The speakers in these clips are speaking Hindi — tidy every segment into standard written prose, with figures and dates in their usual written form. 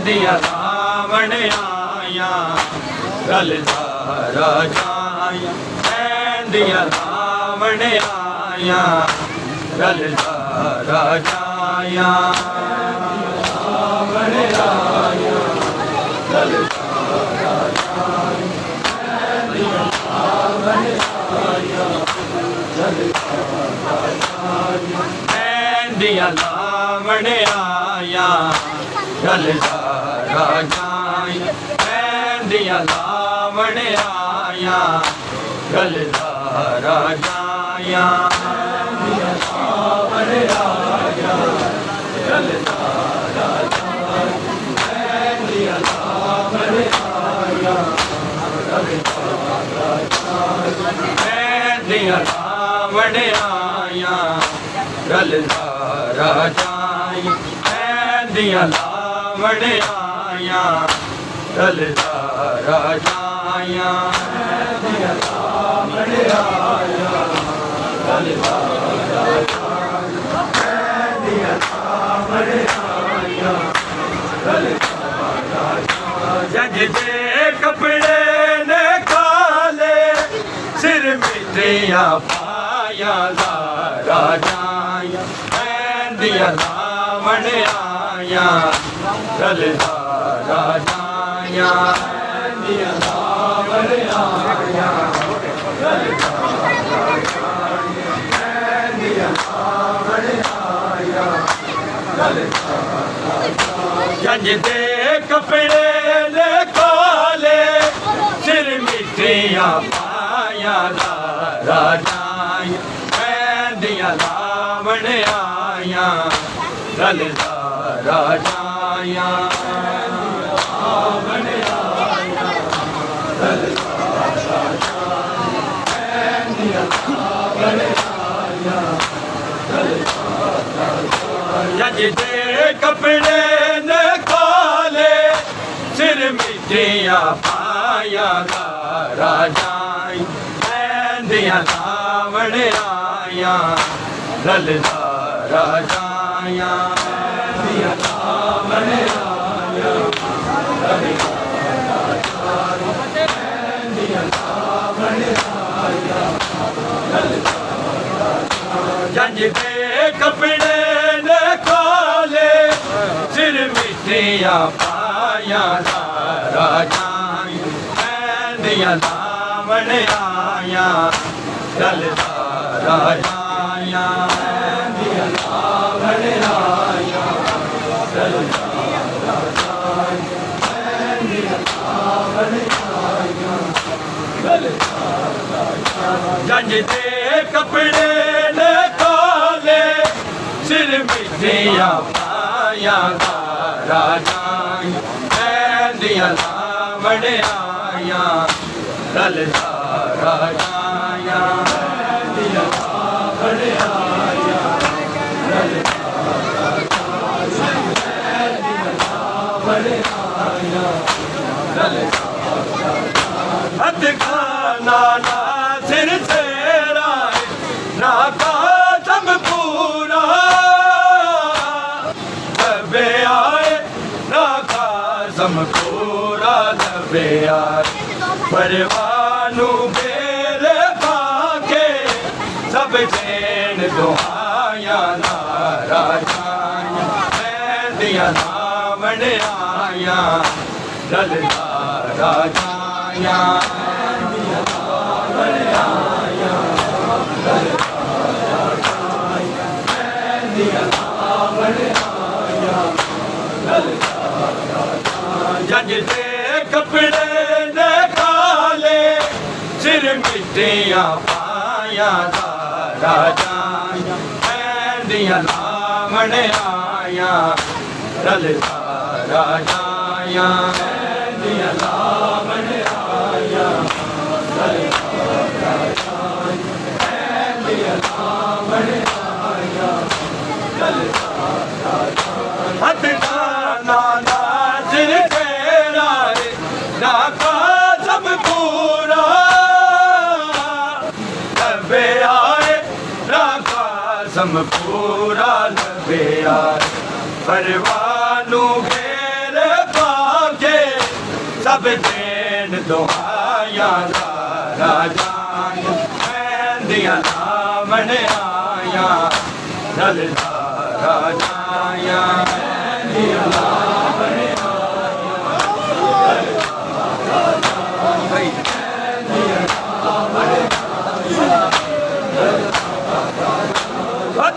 दिया रावण आया आया रलदा राजाया ऐंदिया रावण आया रलदा राजाया रावण आया रलदा ऐंदिया रावण आया रलदा राजाया ऐंदिया रावण आया रलदा राजाया ऐंदिया रावण आया रलदा राजाया ऐंदिया रावण आया रलदा राजाया ऐंदिया रावण आया रलदा राजाया ऐंदिया रावण आया रलदा राजाया ऐंदिया रावण आया रलदा राजाया ऐंदिया रावण आया रलदा राजाया जज दे कपड़े ने काले सिर मिट्टिया पाया राजाया ऐंदिया रावण आया रलदा राजाया ऐंदिया रावण आया रलदा राजाया ऐंदिया रावण आया रलदा राजाया जज दे कपड़े ने काले सिर मिट्टिया पाया राजाया ऐंदिया रावण आया रलदा राजाया रावण आया रलदा राजाया ऐंदिया रावण आया रलदा राजाया जज दे कपड़े ने काले सिर मिट्टिया पाया राजाया ऐंदिया रावण आया रलदा राजाया ऐंदिया रावण आया रलदा राजाया ऐंदिया रावण आया रलदा राजाया जज दे कपड़े ने काले सिर मिट्टिया पाया राजाया ऐंदिया रावण आया रलदा राजाया ऐंदिया रावण आया रलदा राजाया ऐंदिया रावण आया रलदा राजाया जज दे कपड़े ने काले सिर मिट्टिया पाया राजाया ऐंदिया रावण आया रलदा राजाया ऐंदिया रावण आया रलदा राजाया ऐंदिया रावण आया रलदा राजाया हद खाना ना सिर तेरा ना कासम पूरा लबे आए ना कासम पूरा लबे आए परवानू बेरे पाके सब चैन दुआया राजाया ऐंदिया रावण आया रलदा राजाया ऐंदिया रावण आया रलदा राजाया ऐंदिया रावण आया रलदा राजाया जज दे कपड़े ने काले सिर मिट्टिया पाया राजाया ऐंदिया रावण आया रलदा राजाया ऐंदिया रावण आया रलदा राजाया ऐंदिया रावण आया रलदा राजाया हद खाना ना सिर तेरा ना कासम पूरा लबे आए ना कासम पूरा लबे आए परवानू घेर पाके सब देन दुआया राजा मेहंदियां लावण आया रलदा राजा मेहंदियां लावण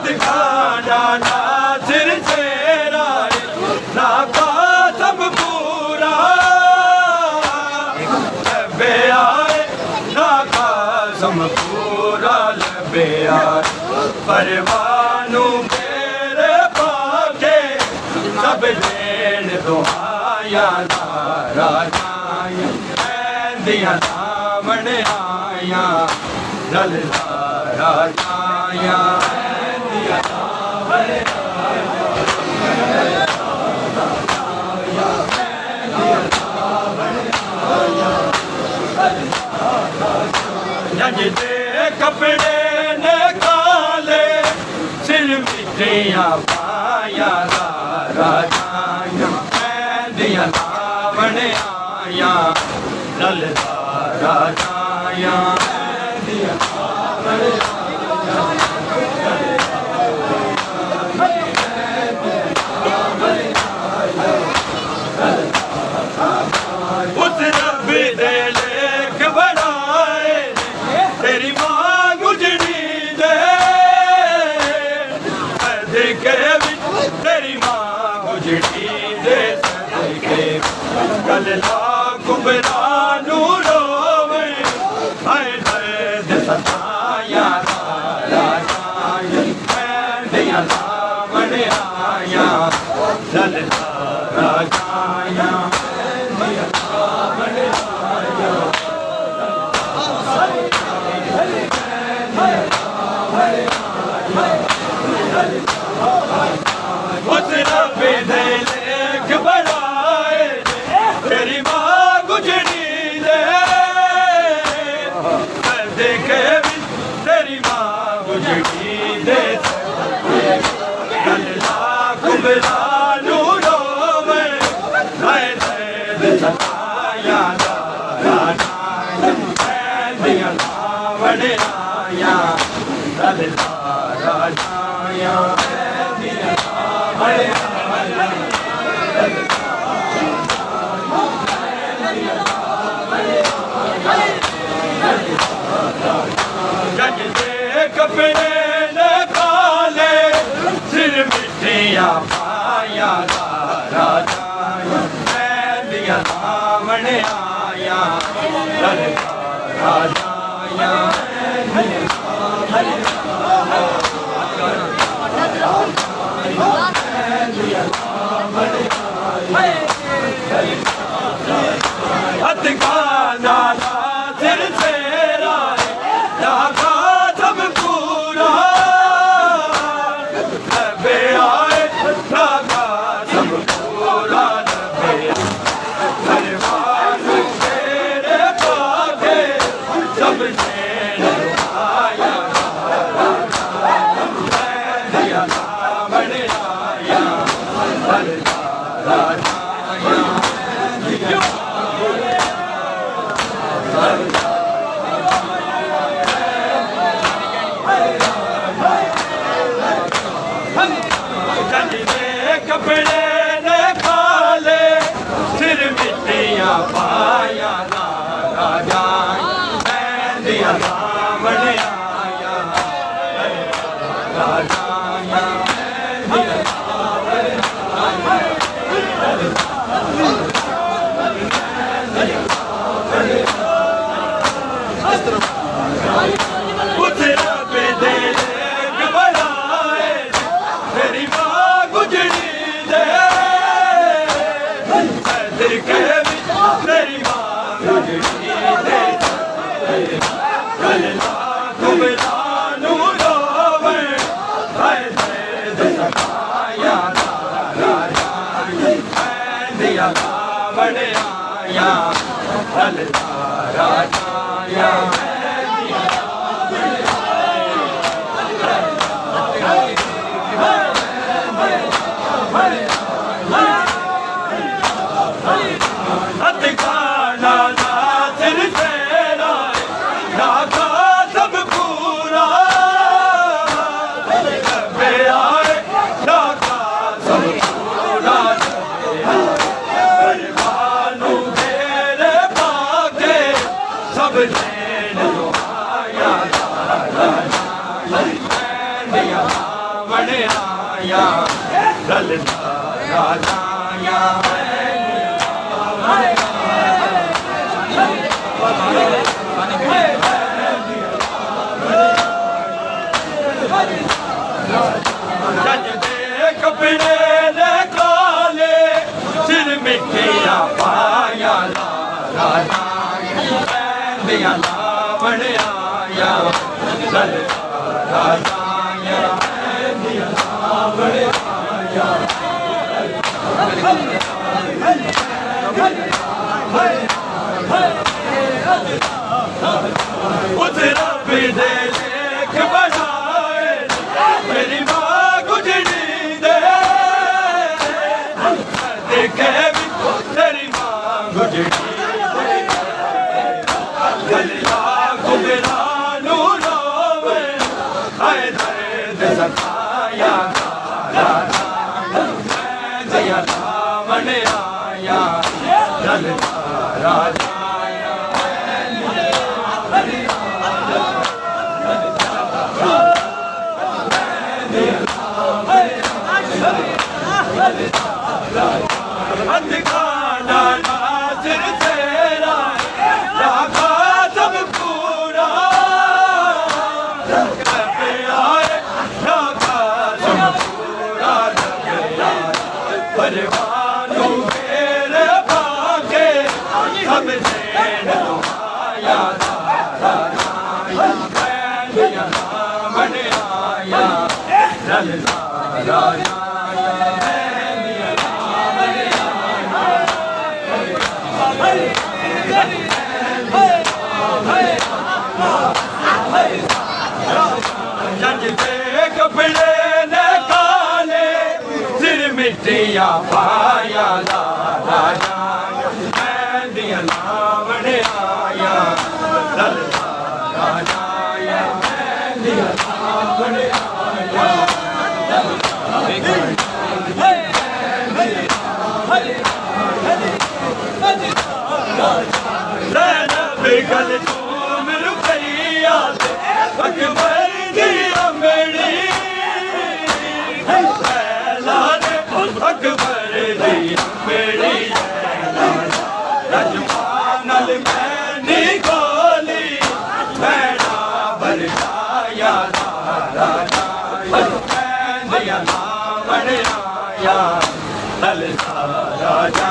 गाना नासिर चेहरा ना कासम पूरा लबे आए ना कासम पूरा लबे आए परवानू मेरे पाके सब देन दुआया राजा मेहंदियां लावण आया रलदा राजा जजदे कपड़े ने काले सिर मिट्टियां पाया राजा मेहंदियां लावण आया रलदा राजा मेहंदियां लावण उस रब दे लेख बनाए तेरी मां गुजरी दे सदके तेरी मां गुजरी दे सदके कल लाख कुबरानू रोवे हाय दर्द सताया राजा मेहंदियां लावण आया रलदा राजा उस रब दे लेख बनाए तेरी मां गुजरी दे सदके तेरी मां गुजरी दे कल लाख कुबरानू रोवे हाय दर्द सताया राजा मेहंदियां लावण आया रलदा राजा मेहंदियां लावण जजदे कपड़े ने काले सिर मिट्टियां पाया राजा मेहंदियां लावण आया रलदा राजा हथ गाना नासिर चेहरा ना कासम पूरा लबे आए ना कासम पूरा लबे परवानू मेरे पाके सब देन दुआया मेहंदियां लावण आया रलदा राजा जजदे कपड़े ने काले सिर मिट्टियां पाया राजा मेहंदियां लावण आया राजा मेहंदियां लावण उस रब दे लेख बनाए तेरी मां गुजरी दे सदके तेरी मां गुजरी दे कल लाख कुबरानू रोवे हाय दर्द सताया राजा मेहंदियां लावण आया रलदा राजा हथ नाना सिर तेरा लाखा सब पूरा पे आए लाखा सब पूरा परवानू तेरे पाके सब लेन लो आया दिया बन आया ललता राजाया जज दे कपड़े ने काले सिर मिट्टिया पाया राजा दिया बन आया राजाया बन आया उतरा भी दे लेख बढ़ाए मेरी माँ गुजरी दे देखे भी तेरी माँ गुजरी गलिया गुजरा नूरोवे आए दर्द सताया जया रावण आया राजा अंधकारा नासिर तेरा लाखा सब पूरा पे आए लाखा सब पूरा परवानू तेरे पाके सब लेन लो आया बन आया राजा जज दे कपड़े ने काले सिर मिट्टिया पाया राजा दिया लावण आया राजा दिया लावण आया बिगल तूम रुपया अकबर दिया मेरी अकबर दिया मेरी रजमानल मैंने गोली मैना भर जाया दिया लावण आया ललता राजा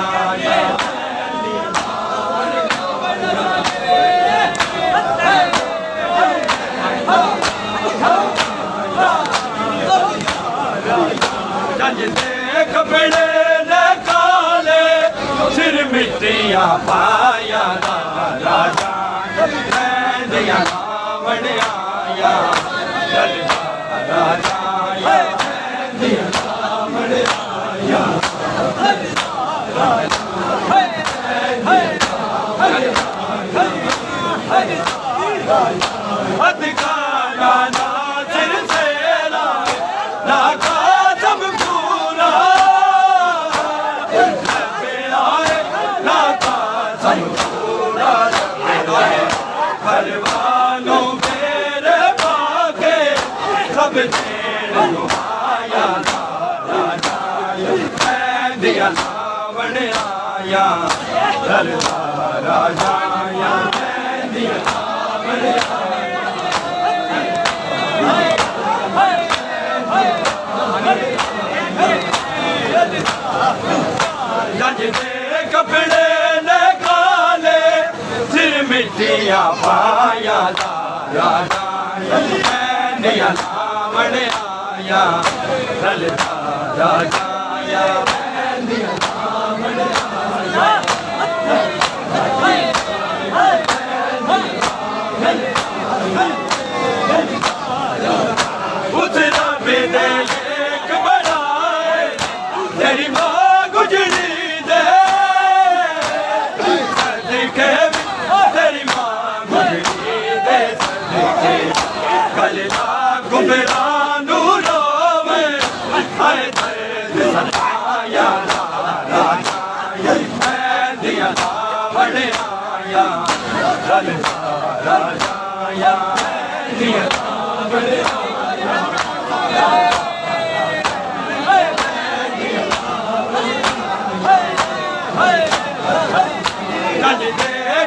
जज दे कपड़े ने काले सिर मिट्टिया पाया राजा दिया लावण आया राजा दिया लावण आया अधिकारा नासिर तेरा लाखा सब पूरा पे आए लाखा सब पूरा परवानू तेरे पाके सब लेन लो आया राजा दिया लावण आया राजा दिया लावण जज दे कपड़े ने काले सिर मिट्टिया पाया राजा दिया लावण आया राजा दिया लावण आया उतरा भी दे लेख बढ़ाए तेरी माँ गुजरी दे देखे पुत्रानु रोवे हाय दर्द सताया राजा दिया बड़े आया राजा दिया बड़े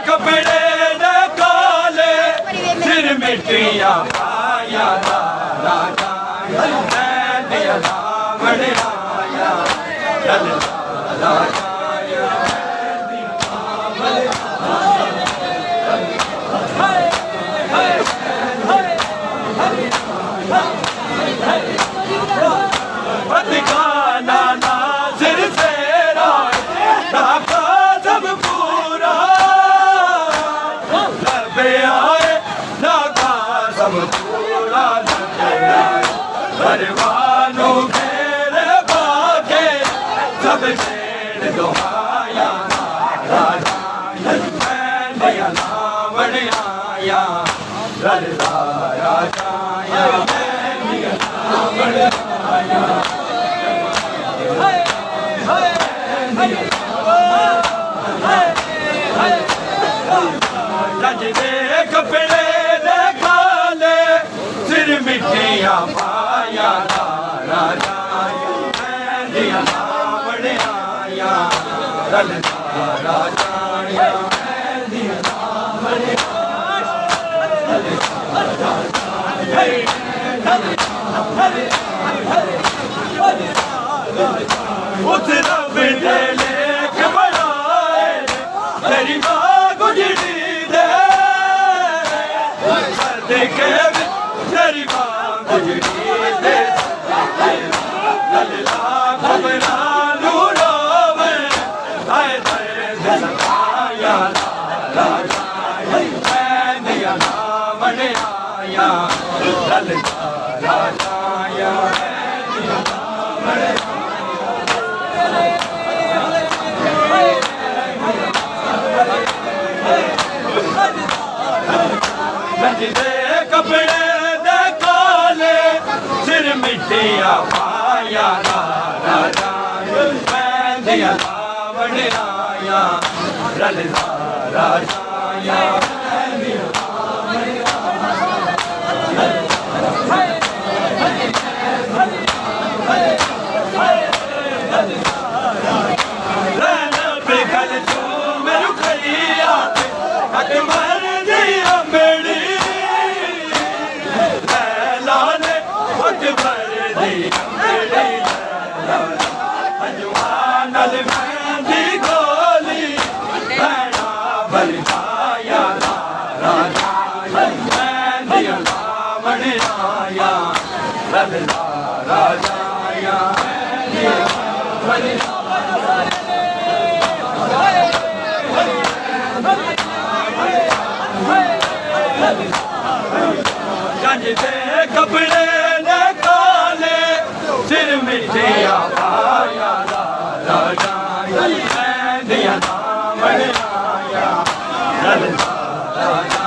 कपड़े दे काले सिर मिट्टियां पाया राजा दिया बड़े आया राजा गाना नासिर तेरा नाका सब पूरा लबे आए नाका सब पूरा परवानों घेरे बाके सब शेर दुहाया राजा दिया नावड़ आया राजा दिया नावड़ आया कपड़े दे काले सिर मिट्टियां पाया राजा दिया बड़े आया राजा दिया बड़े उस रब ने लेख बनाए तेरी माँ गुजरी दे देखे तेरी माँ गुजरी दे लल्ला घबरालू रोवे हाय दर्द सताया राजा दिया बड़े आया राजा बड़े कपड़े दे काले सिर मिट्टियां पाया राजा दिया बड़े आया राजा बेखल तू मेरू खैया अकबर दिया मेरी लाने अकबर दिया मेरी अजवान मेहंदी गोली भैया बलवाया राजा दिया बड़े आया राजा कपड़े ने काले सिर मिट्टियां पाया राजा दिया बड़े आया राजा